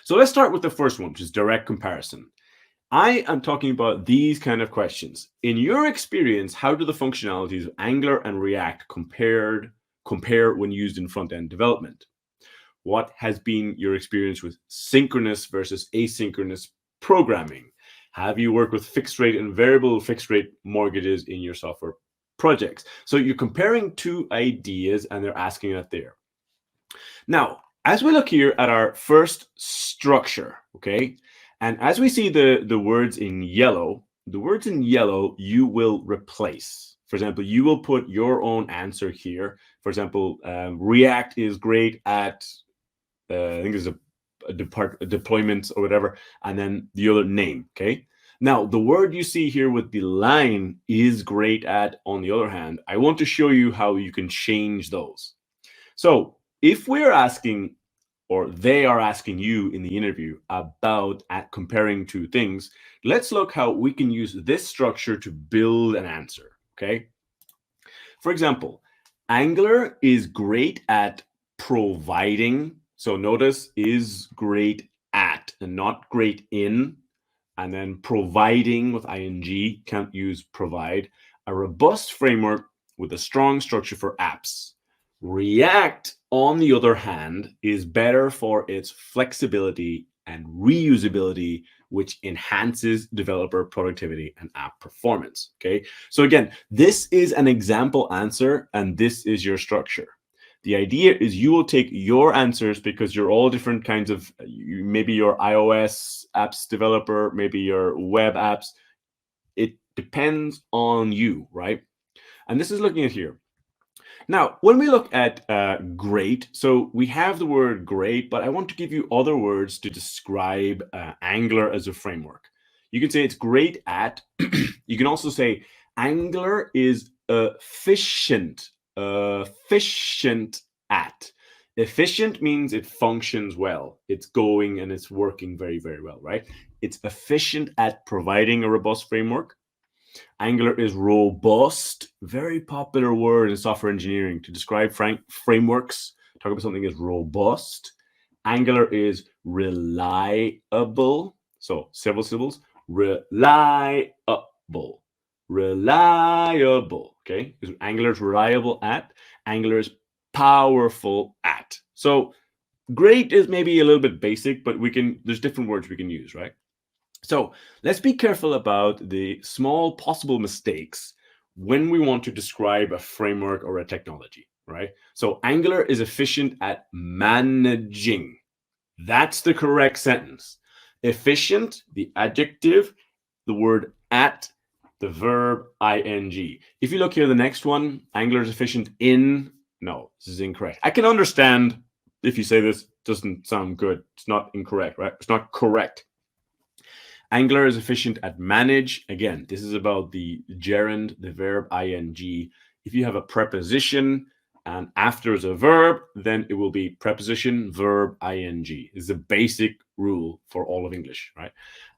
So let's start with the first one, which is direct comparison. I am talking about these kind of questions. In your experience, how do the functionalities of Angular and React compare when used in front-end development? What has been your experience with synchronous versus asynchronous programming? Have you worked with fixed rate and variable fixed rate mortgages in your software projects? So you're comparing two ideas and they're asking that there. Now, as we look here at our first structure, okay, and as we see the words in yellow, you will replace. For example, you will put your own answer here. For example, React is great at, I think there's a deployment or whatever, and then the other name, okay? Now, the word you see here with the line is great at, on the other hand, I want to show you how you can change those. So if we're asking, or they are asking you in the interview about comparing two things, let's look how we can use this structure to build an answer, okay? For example, Angular is great at providing. So notice is great at and not great in. And then providing with ing, can't use provide. A robust framework with a strong structure for apps. React, on the other hand, is better for its flexibility and reusability, which enhances developer productivity and app performance. Okay, so again, this is an example answer and this is your structure. The idea is you will take your answers because you're all different kinds of, maybe your iOS apps developer, maybe your web apps. It depends on you, right? And this is looking at here. Now, when we look at great, so we have the word great, but I want to give you other words to describe Angular as a framework. You can say it's great at, you can also say Angular is efficient at. Efficient means it functions well. It's going and it's working very, very well, right? It's efficient at providing a robust framework. Angular is robust, very popular word in software engineering to describe frameworks. Talk about something as robust. Angular is reliable. So several syllables. Reliable. Reliable. Okay. Because Angular is reliable at. Angular is powerful at. So great is maybe a little bit basic, but there's different words we can use, right? So let's be careful about the small possible mistakes when we want to describe a framework or a technology, right? So Angular is efficient at managing. That's the correct sentence. Efficient, the adjective, the word at, the verb ing. If you look here, the next one, Angular is efficient in, no, this is incorrect. I can understand if you say this doesn't sound good. It's not incorrect, right? It's not correct. Angular is efficient at manage. Again, this is about the gerund, the verb ing. If you have a preposition and after is a verb, then it will be preposition, verb, ing. It's a basic rule for all of English, right?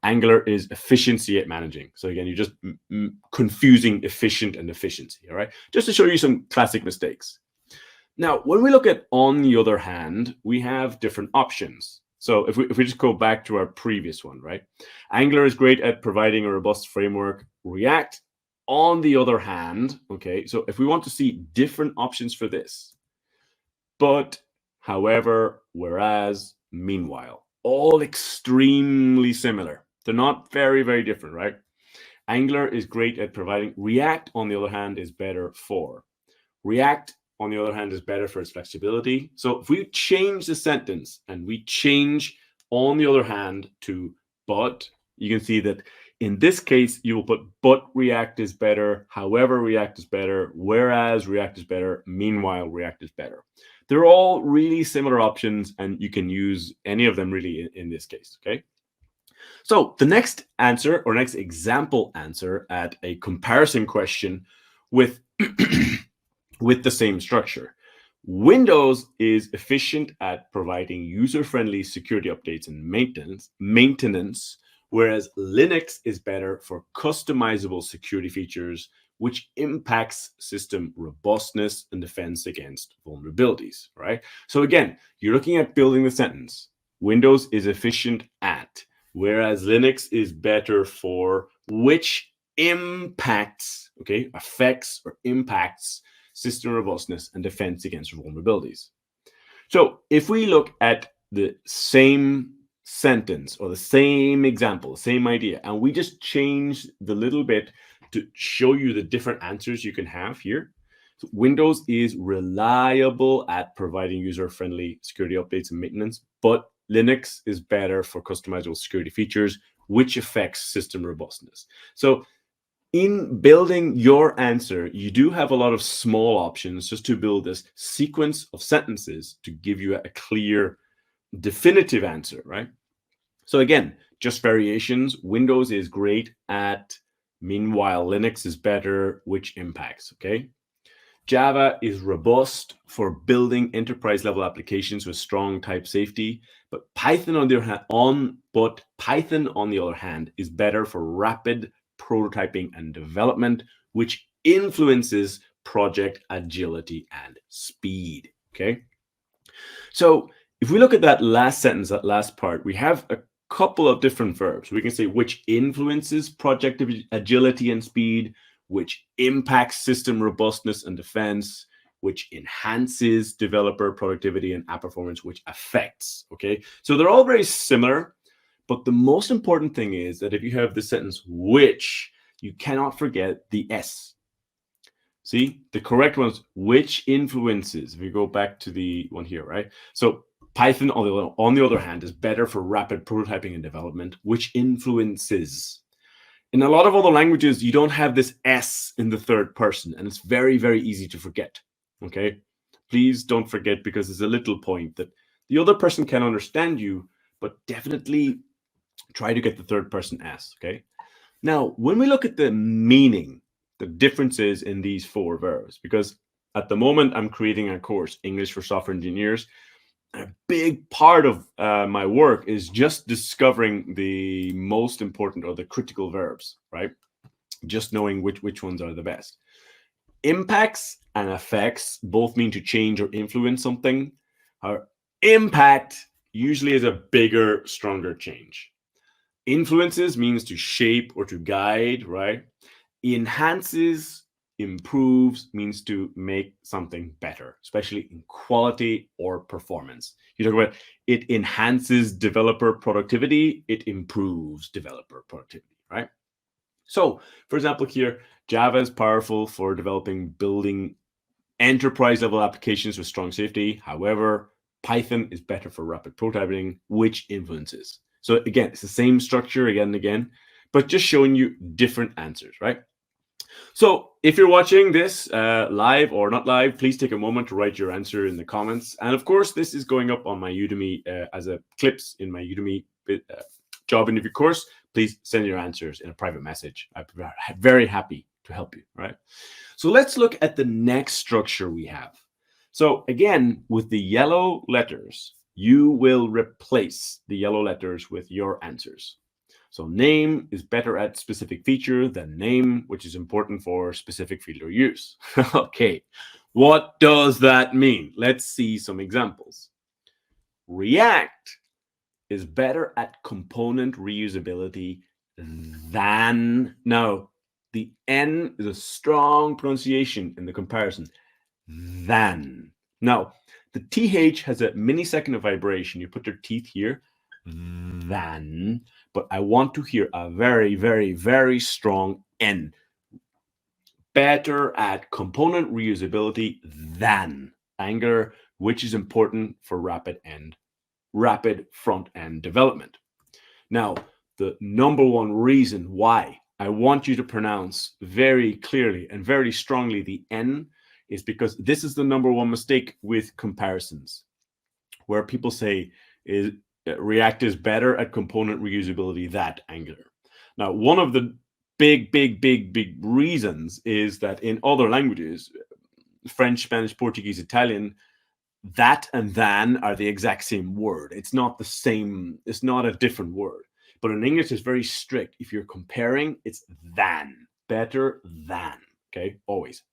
Angular is efficiency at managing. So again, you're just confusing efficient and efficiency, all right? Just to show you some classic mistakes. Now, when we look at on the other hand, we have different options. So if we just go back to our previous one, right? Angular is great at providing a robust framework. React, on the other hand, okay, so if we want to see different options for this, but, however, whereas, meanwhile, all extremely similar. They're not very, very different, right? Angular is great at providing. React, on the other hand, is better for. React, on the other hand, is better for its flexibility. So if we change the sentence and we change on the other hand to but, you can see that in this case, you will put but React is better, however React is better, whereas React is better, meanwhile React is better. They're all really similar options and you can use any of them really in this case, okay? So the next answer or next example answer at a comparison question with with the same structure. Windows is efficient at providing user-friendly security updates and maintenance, whereas Linux is better for customizable security features, which impacts system robustness and defense against vulnerabilities, right? So again, you're looking at building the sentence. Windows is efficient at, whereas Linux is better for which impacts, okay, affects or impacts system robustness and defense against vulnerabilities. So if we look at the same sentence or the same example, same idea, and we just change the little bit to show you the different answers you can have here. So Windows is reliable at providing user-friendly security updates and maintenance, but Linux is better for customizable security features, which affects system robustness. So in building your answer, you do have a lot of small options just to build this sequence of sentences to give you a clear, definitive answer, right? So again, just variations. Windows is great at, meanwhile, Linux is better, which impacts, okay? Java is robust for building enterprise level applications with strong type safety, but Python on the other hand is better for rapid prototyping and development, which influences project agility and speed. Okay. So if we look at that last sentence, that last part, we have a couple of different verbs. We can say which influences project agility and speed, which impacts system robustness and defense, which enhances developer productivity and app performance, which affects. Okay. So they're all very similar. But the most important thing is that if you have the sentence which, you cannot forget the S. See, the correct one is which influences. If you go back to the one here, right? So Python, on the other hand, is better for rapid prototyping and development, which influences. In a lot of other languages, you don't have this S in the third person, and it's very, very easy to forget. Okay? Please don't forget, because it's a little point that the other person can understand you, but definitely try to get the third person S, okay? Now, when we look at the meaning, the differences in these four verbs, because at the moment I'm creating a course, English for Software Engineers, and a big part of my work is just discovering the most important or the critical verbs, right? Just knowing which ones are the best. Impacts and affects both mean to change or influence something. Our impact usually is a bigger, stronger change. Influences means to shape or to guide, right? Enhances, improves means to make something better, especially in quality or performance. You talk about it enhances developer productivity, it improves developer productivity, right? So, for example, here, Java is powerful for building enterprise level applications with strong safety. However, Python is better for rapid prototyping, which influences. So again, it's the same structure again and again, but just showing you different answers, right? So if you're watching this live or not live, please take a moment to write your answer in the comments. And of course, this is going up on my Udemy as a clips in my Udemy job interview course. Please send your answers in a private message. I'm very happy to help you, right? So let's look at the next structure we have. So again, with the yellow letters, you will replace the yellow letters with your answers. So name is better at specific feature than name, which is important for specific field or use. Okay, what does that mean? Let's see some examples. React is better at component reusability than, now the N is a strong pronunciation in the comparison, than. Now, the TH has a millisecond of vibration. You put your teeth here, than, but I want to hear a very, very, very strong N. Better at component reusability than Angular, which is important for rapid front-end development. Now, the number one reason why I want you to pronounce very clearly and very strongly the N is because this is the number one mistake with comparisons, where people say React is better at component reusability than Angular. Now, one of the big reasons is that in other languages, French, Spanish, Portuguese, Italian, that and than are the exact same word. It's not the same, it's not a different word. But in English, it's very strict. If you're comparing, it's than, better than, okay, always.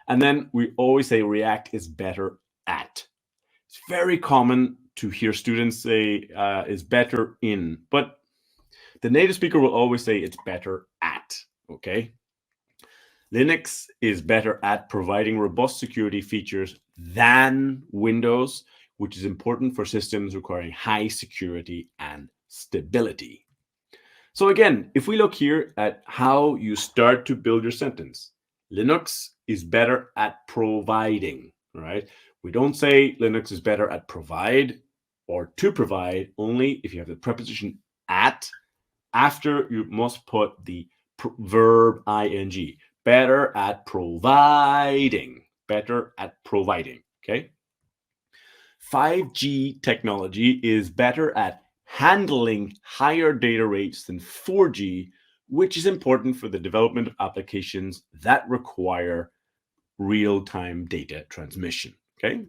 And then we always say React is better at. It's very common to hear students say is better in, but the native speaker will always say it's better at, okay? Linux is better at providing robust security features than Windows, which is important for systems requiring high security and stability. So again, if we look here at how you start to build your sentence, Linux is better at providing, right? We don't say Linux is better at provide or to provide only if you have the preposition at. After, you must put the verb ing. Better at providing. Better at providing, okay? 5G technology is better at handling higher data rates than 4G, which is important for the development of applications that require real-time data transmission, okay?